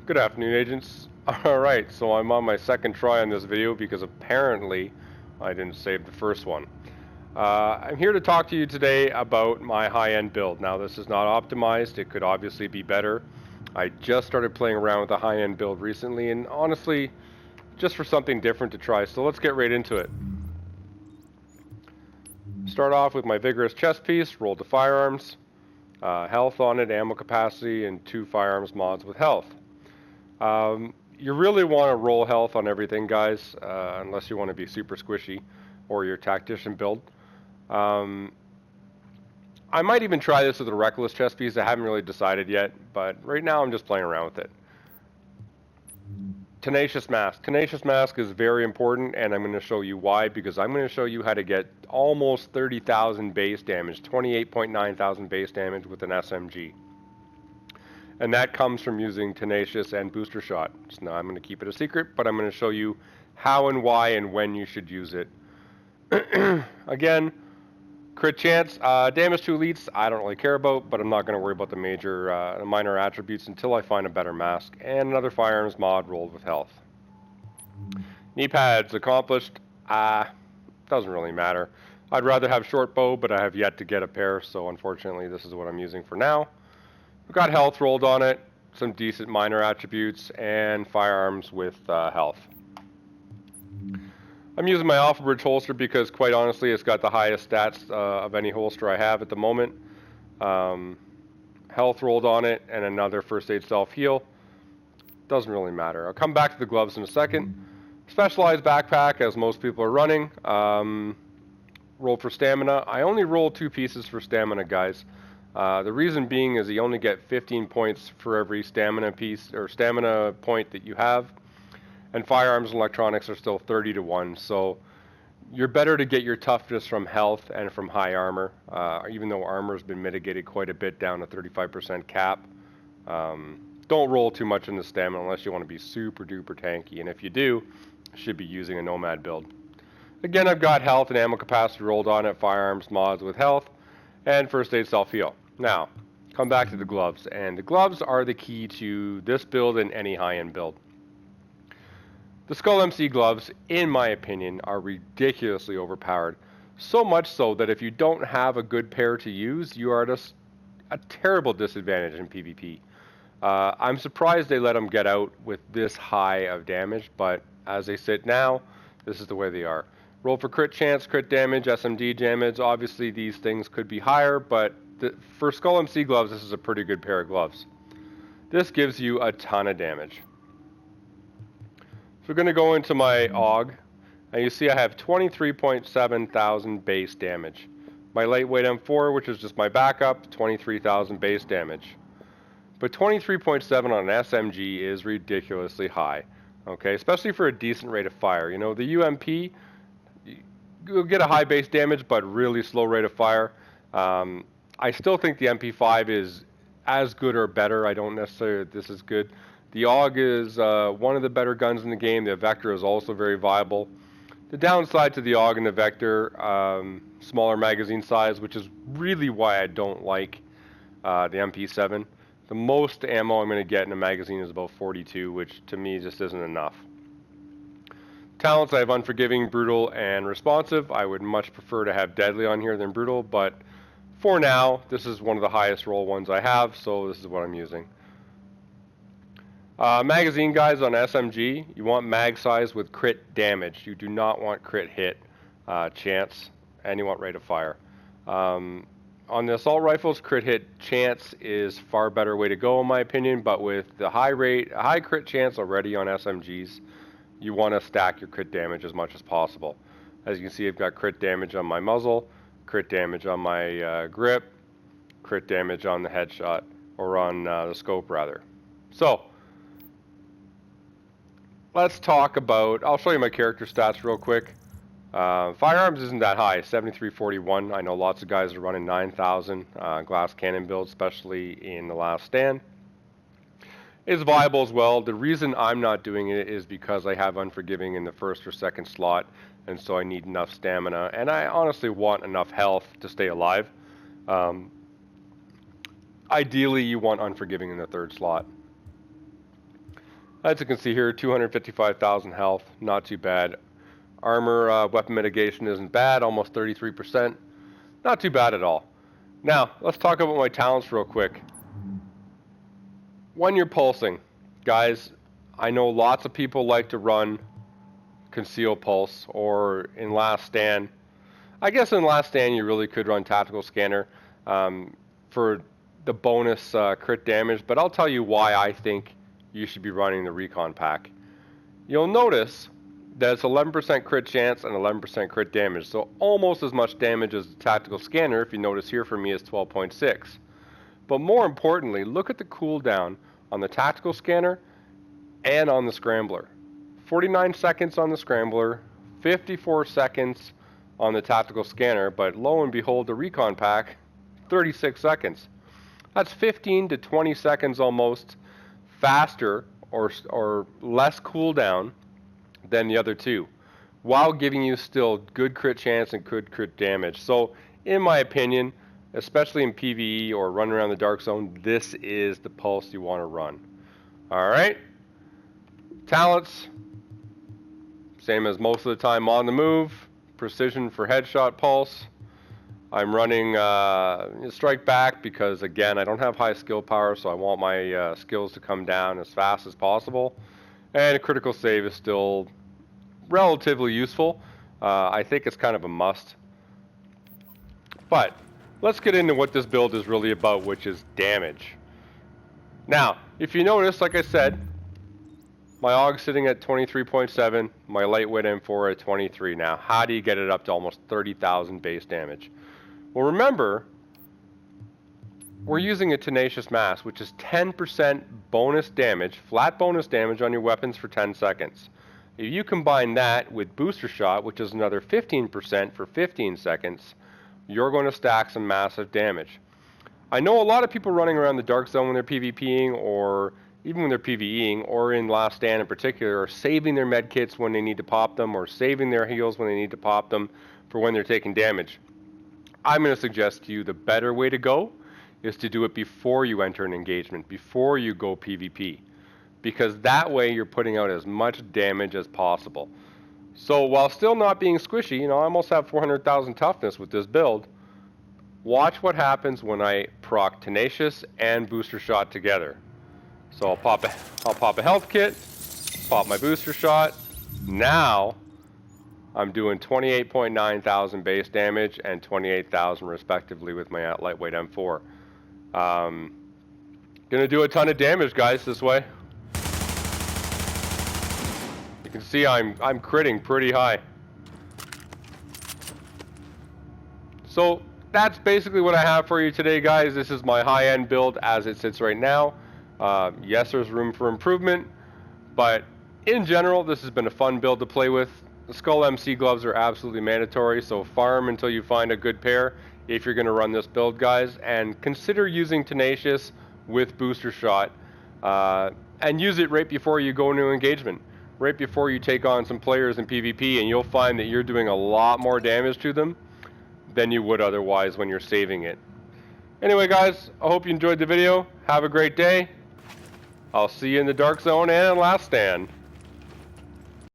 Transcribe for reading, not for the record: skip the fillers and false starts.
Good afternoon, agents. Alright, so I'm on my second try on this video because apparently I didn't save the first one. I'm here to talk to you today about my high-end build. Now, this is not optimized. It could obviously be better. I just started playing around with a high-end build recently, and honestly, just for something different to try. So let's get right into it. Start off with my vigorous chest piece, roll to firearms, health on it, ammo capacity, and 2 firearms mods with health. You really want to roll health on everything, guys, unless you want to be super squishy or your tactician build. I might even try this with a reckless chest piece. I haven't really decided yet, but right now I'm just playing around with it. Tenacious Mask. Tenacious Mask is very important, and I'm going to show you why, because I'm going to show you how to get almost 30,000 base damage, 28.9 thousand base damage with an SMG. And that comes from using Tenacious and Booster Shot. So now I'm going to keep it a secret, but I'm going to show you how and why and when you should use it. Again, crit chance, damage to elites, I don't really care about, but I'm not going to worry about the minor attributes until I find a better mask. And another firearms mod rolled with health. Knee pads accomplished, doesn't really matter. I'd rather have short bow, but I have yet to get a pair, so unfortunately this is what I'm using for now. We've got health rolled on it, some decent minor attributes, and firearms with health. I'm using my Alpha Bridge holster because, quite honestly, it's got the highest stats of any holster I have at the moment. Health rolled on it, and another first aid self-heal. Doesn't really matter. I'll come back to the gloves in a second. Specialized backpack, as most people are running. Roll for stamina. I only roll 2 pieces for stamina, guys. The reason being is you only get 15 points for every stamina piece or stamina point that you have, and firearms and electronics are still 30 to 1. So you're better to get your toughness from health and from high armor, even though armor has been mitigated quite a bit down to 35% cap. Don't roll too much in the stamina unless you want to be super duper tanky, and if you do, you should be using a nomad build. Again, I've got health and ammo capacity rolled on it, firearms mods with health, and first aid self-heal. Now, come back to the gloves, and the gloves are the key to this build and any high-end build. The Skull MC gloves, in my opinion, are ridiculously overpowered. So much so that if you don't have a good pair to use, you are at a terrible disadvantage in PvP. I'm surprised they let them get out with this high of damage, but as they sit now, this is the way they are. Roll for crit chance, crit damage, SMD damage. Obviously, these things could be higher, but for Skull MC gloves, this is a pretty good pair of gloves. This gives you a ton of damage. So we're going to go into my AUG, and you see I have 23.7 thousand base damage. My lightweight M4, which is just my backup, 23,000 base damage. But 23.7 on an SMG is ridiculously high, okay? Especially for a decent rate of fire. You know, the UMP, you'll get a high base damage, but really slow rate of fire. I still think the MP5 is as good or better. I don't necessarily this is good. The AUG is one of the better guns in the game. The Vector is also very viable. The downside to the AUG and the Vector, smaller magazine size, which is really why I don't like the MP7. The most ammo I'm going to get in a magazine is about 42, which to me just isn't enough. Talents, I have Unforgiving, Brutal, and Responsive. I would much prefer to have Deadly on here than Brutal, but for now, this is one of the highest roll ones I have, so this is what I'm using. Magazine, guys, on SMG, you want mag size with crit damage. You do not want crit hit chance, and you want rate of fire. On the assault rifles, crit hit chance is far better way to go in my opinion, but with the high crit chance already on SMGs, you want to stack your crit damage as much as possible. As you can see, I've got crit damage on my muzzle, crit damage on my grip, crit damage on the headshot, or on the scope rather. So, let's talk about, I'll show you my character stats real quick. Firearms isn't that high, 7341. I know lots of guys are running 9,000 glass cannon builds, especially in the last stand. It's viable as well. The reason I'm not doing it is because I have Unforgiving in the first or second slot, and so I need enough stamina, and I honestly want enough health to stay alive. Ideally, you want Unforgiving in the third slot. As you can see here, 255,000 health, not too bad. Armor, weapon mitigation isn't bad, almost 33%. Not too bad at all. Now, let's talk about my talents real quick. When you're pulsing, guys, I know lots of people like to run Conceal Pulse or in Last Stand. I guess in Last Stand you really could run Tactical Scanner for the bonus crit damage, but I'll tell you why I think you should be running the Recon pack. You'll notice that it's 11% crit chance and 11% crit damage, so almost as much damage as the Tactical Scanner. If you notice here for me is 12.6. But more importantly, look at the cooldown on the Tactical Scanner and on the Scrambler. 49 seconds on the Scrambler, 54 seconds on the Tactical Scanner, but lo and behold, the Recon pack, 36 seconds. That's 15 to 20 seconds almost faster or less cooldown than the other two, while giving you still good crit chance and good crit damage. So, in my opinion, especially in PvE or running around the Dark Zone, this is the pulse you want to run. Alright, talents, same as most of the time on the move, precision for headshot pulse. I'm running strike back because, again, I don't have high skill power, so I want my skills to come down as fast as possible. And a critical save is still relatively useful. I think it's kind of a must. But let's get into what this build is really about, which is damage. Now, if you notice, like I said, my AUG sitting at 23.7, my lightweight M4 at 23. Now, how do you get it up to almost 30,000 base damage? Well, remember, we're using a Tenacious Mass, which is 10% bonus damage, flat bonus damage on your weapons for 10 seconds. If you combine that with Booster Shot, which is another 15% for 15 seconds, you're going to stack some massive damage. I know a lot of people running around the Dark Zone when they're PvPing, or even when they're PvEing, or in Last Stand in particular, are saving their med kits when they need to pop them, or saving their heals when they need to pop them for when they're taking damage. I'm going to suggest to you the better way to go is to do it before you enter an engagement, before you go PvP. Because that way you're putting out as much damage as possible. So while still not being squishy, I almost have 400,000 toughness with this build. Watch what happens when I proc Tenacious and Booster Shot together. So I'll pop a health kit, pop my Booster Shot. Now I'm doing 28.9 thousand base damage and 28,000 respectively with my lightweight M4. Gonna do a ton of damage, guys, this way. You can see I'm critting pretty high. So that's basically what I have for you today, guys. This is my high-end build as it sits right now. Yes, there's room for improvement, but in general, this has been a fun build to play with. The Skull MC gloves are absolutely mandatory, so farm until you find a good pair if you're going to run this build, guys, and consider using Tenacious with Booster Shot, and use it right before you go into engagement, right before you take on some players in PvP, and you'll find that you're doing a lot more damage to them than you would otherwise when you're saving it. Anyway, guys, I hope you enjoyed the video. Have a great day. I'll see you in the Dark Zone and in Last Stand.